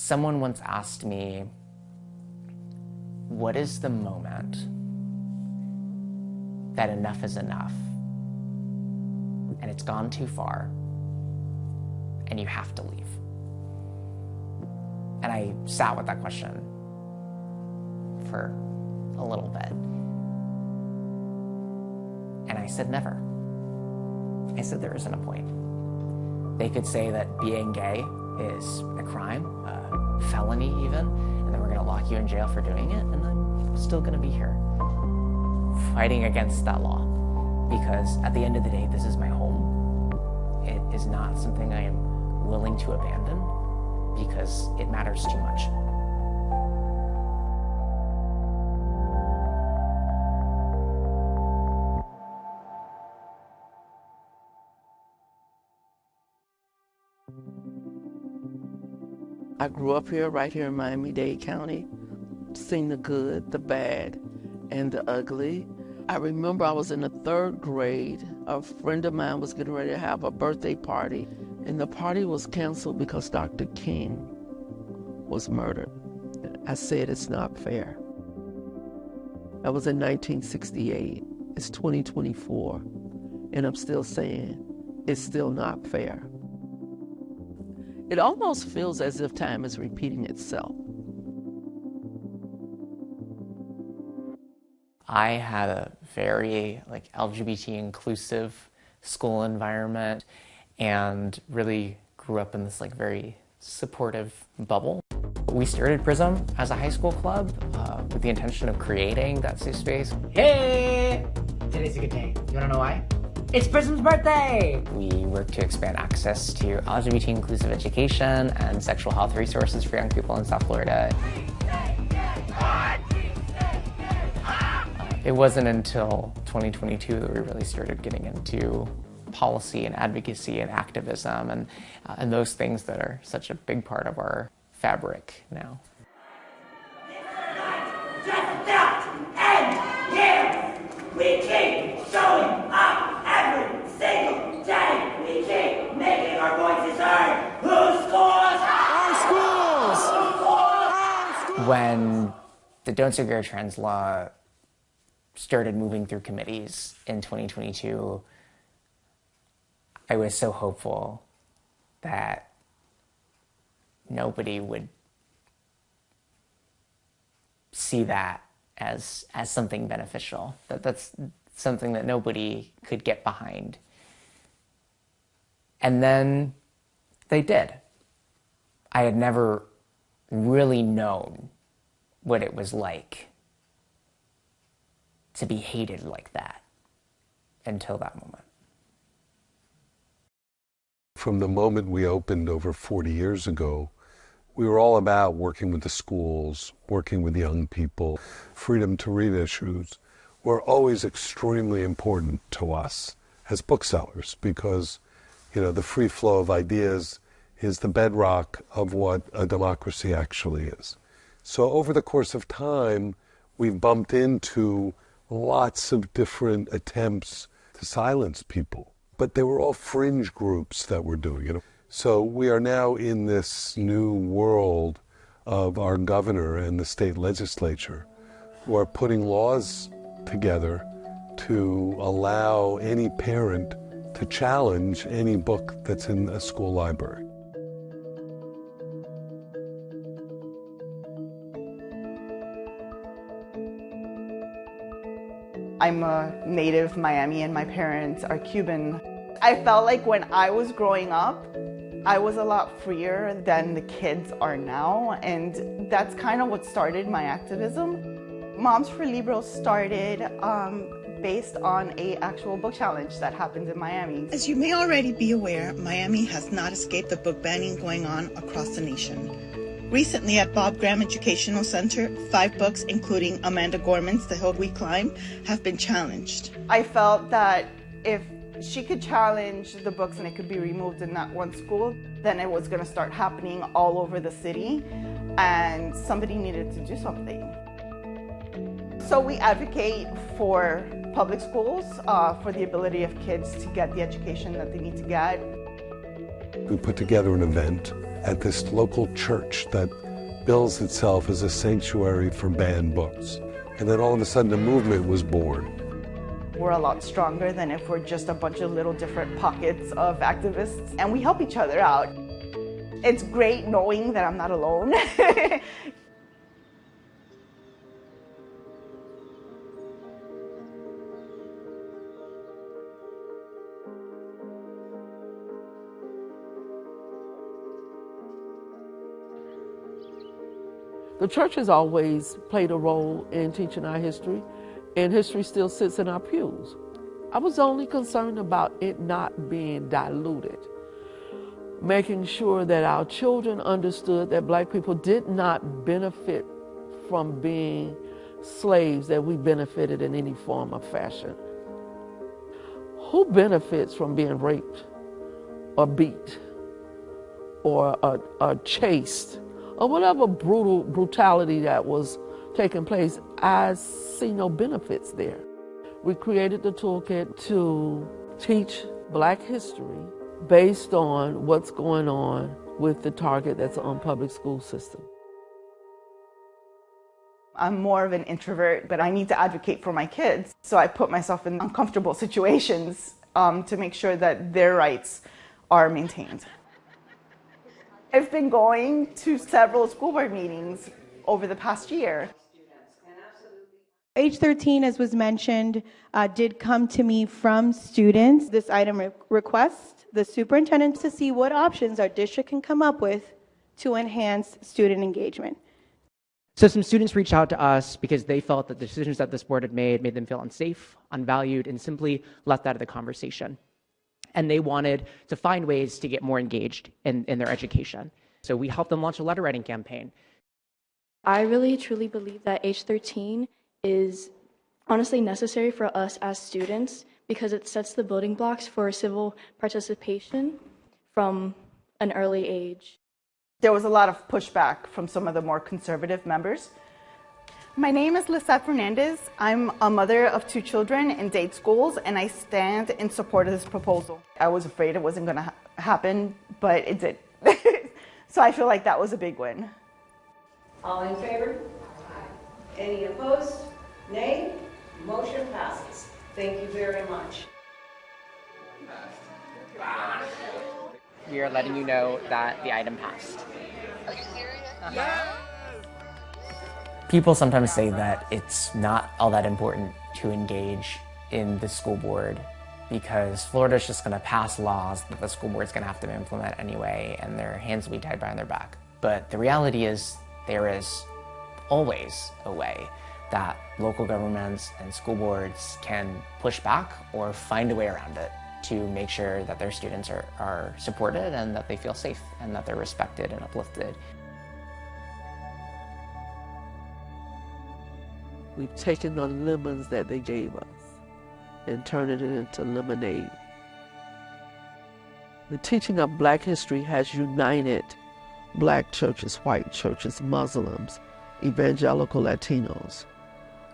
Someone once asked me, what is the moment that enough is enough and it's gone too far and you have to leave? And I sat with that question for a little bit. And I said never. I said there isn't a point. They could say that being gay is a crime, a felony even, and then we're gonna lock you in jail for doing it, and I'm still gonna be here fighting against that law, because at the end of the day, this is my home. It is not something I am willing to abandon because it matters too much. I grew up here, right here in Miami-Dade County, seen the good, the bad, and the ugly. I remember I was in the 3rd grade. A friend of mine was getting ready to have a birthday party, and the party was canceled because Dr. King was murdered. I said, it's not fair. That was in 1968. It's 2024, and I'm still saying it's still not fair. It almost feels as if time is repeating itself. I had a very LGBT inclusive school environment and really grew up in this very supportive bubble. We started PRISM as a high school club with the intention of creating that safe space. Hey! Today's a good day. You wanna know why? It's PRISM's birthday! We work to expand access to LGBT inclusive education and sexual health resources for young people in South Florida. It wasn't until 2022 that we really started getting into policy and advocacy and activism and those things that are such a big part of our fabric now. We keep showing up every single day. We keep making our voices heard. Who scores? Our schools! Who scores? Our schools! When the Don't Say Gay or Trans law started moving through committees in 2022, I was so hopeful that nobody would see that as something beneficial, that's something that nobody could get behind. And then they did. I had never really known what it was like to be hated like that until that moment. From the moment we opened over 40 years ago, we were all about working with the schools, working with young people. Freedom to read issues were always extremely important to us as booksellers because, the free flow of ideas is the bedrock of what a democracy actually is. So over the course of time, we've bumped into lots of different attempts to silence people, but they were all fringe groups that were doing it. So we are now in this new world of our governor and the state legislature who are putting laws together to allow any parent to challenge any book that's in a school library. I'm a native Miami and my parents are Cuban. I felt like when I was growing up, I was a lot freer than the kids are now, and that's kind of what started my activism. Moms for Libros started based on an actual book challenge that happened in Miami. As you may already be aware, Miami has not escaped the book banning going on across the nation. Recently at Bob Graham Educational Center, 5 books, including Amanda Gorman's The Hill We Climb, have been challenged. I felt that if she could challenge the books and it could be removed in that one school, then it was going to start happening all over the city, and somebody needed to do something. So we advocate for public schools, for the ability of kids to get the education that they need to get. We put together an event at this local church that bills itself as a sanctuary for banned books. And then all of a sudden a movement was born. We're a lot stronger than if we're just a bunch of little different pockets of activists, and we help each other out. It's great knowing that I'm not alone. The church has always played a role in teaching our history, and history still sits in our pews. I was only concerned about it not being diluted, making sure that our children understood that Black people did not benefit from being slaves, that we benefited in any form or fashion. Who benefits from being raped or beat or chased or whatever brutality that was taking place? I see no benefits there. We created the toolkit to teach Black history based on what's going on with the target that's on public school system. I'm more of an introvert, but I need to advocate for my kids. So I put myself in uncomfortable situations to make sure that their rights are maintained. I've been going to several school board meetings over the past year. Age 13, as was mentioned, did come to me from students. This item requests the superintendent to see what options our district can come up with to enhance student engagement. So some students reached out to us because they felt that the decisions that this board had made them feel unsafe, unvalued, and simply left out of the conversation. And they wanted to find ways to get more engaged in their education. So we helped them launch a letter writing campaign. I really truly believe that age 13 is honestly necessary for us as students because it sets the building blocks for civil participation from an early age. There was a lot of pushback from some of the more conservative members. My name is Lisette Fernandez. I'm a mother of 2 children in date schools, and I stand in support of this proposal. I was afraid it wasn't going to happen, but it did. So I feel like that was a big win. All in favor? Any opposed? Nay? Motion passes. Thank you very much. We are letting you know that the item passed. Are you serious? Yeah. People sometimes say that it's not all that important to engage in the school board because Florida's just going to pass laws that the school board's going to have to implement anyway, and their hands will be tied behind their back. But the reality is there is always a way that local governments and school boards can push back or find a way around it to make sure that their students are supported and that they feel safe and that they're respected and uplifted. We've taken the lemons that they gave us and turned it into lemonade. The teaching of Black history has united Black churches, white churches, Muslims, evangelical Latinos.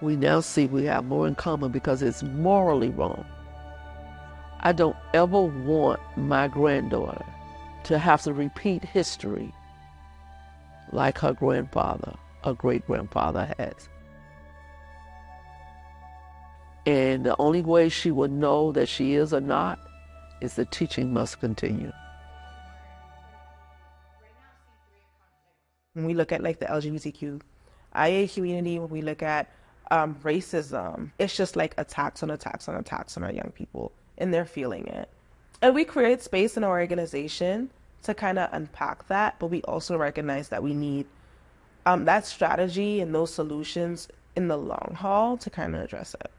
We now see we have more in common because it's morally wrong. I don't ever want my granddaughter to have to repeat history like her grandfather or great-grandfather has. And the only way she would know that she is or not is the teaching must continue. When we look at like the LGBTQIA community, when we look at racism, it's just like attacks on attacks on attacks on our young people, and they're feeling it. And we create space in our organization to kind of unpack that, but we also recognize that we need that strategy and those solutions in the long haul to kind of address it.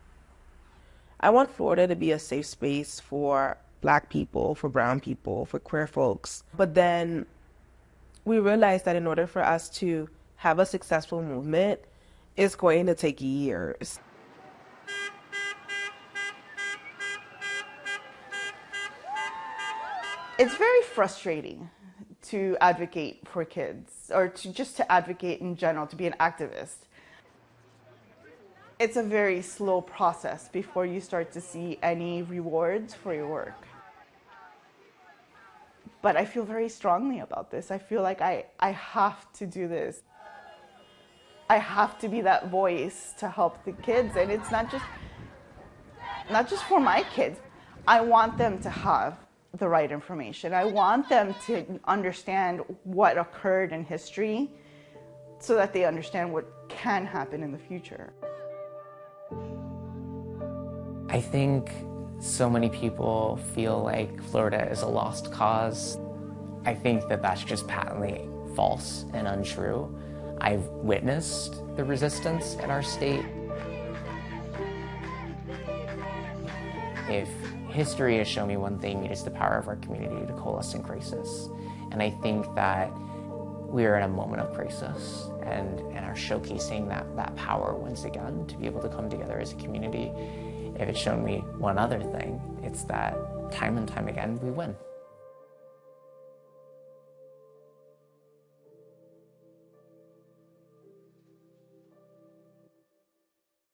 I want Florida to be a safe space for Black people, for brown people, for queer folks. But then we realize that in order for us to have a successful movement, it's going to take years. It's very frustrating to advocate for kids or to advocate in general, to be an activist. It's a very slow process before you start to see any rewards for your work. But I feel very strongly about this. I feel like I have to do this. I have to be that voice to help the kids. And it's not just for my kids. I want them to have the right information. I want them to understand what occurred in history so that they understand what can happen in the future. I think so many people feel like Florida is a lost cause. I think that that's just patently false and untrue. I've witnessed the resistance in our state. If history has shown me one thing, it is the power of our community to coalesce in crisis. And I think that we are in a moment of crisis and are showcasing that power once again to be able to come together as a community. If it's shown me one other thing, it's that time and time again we win.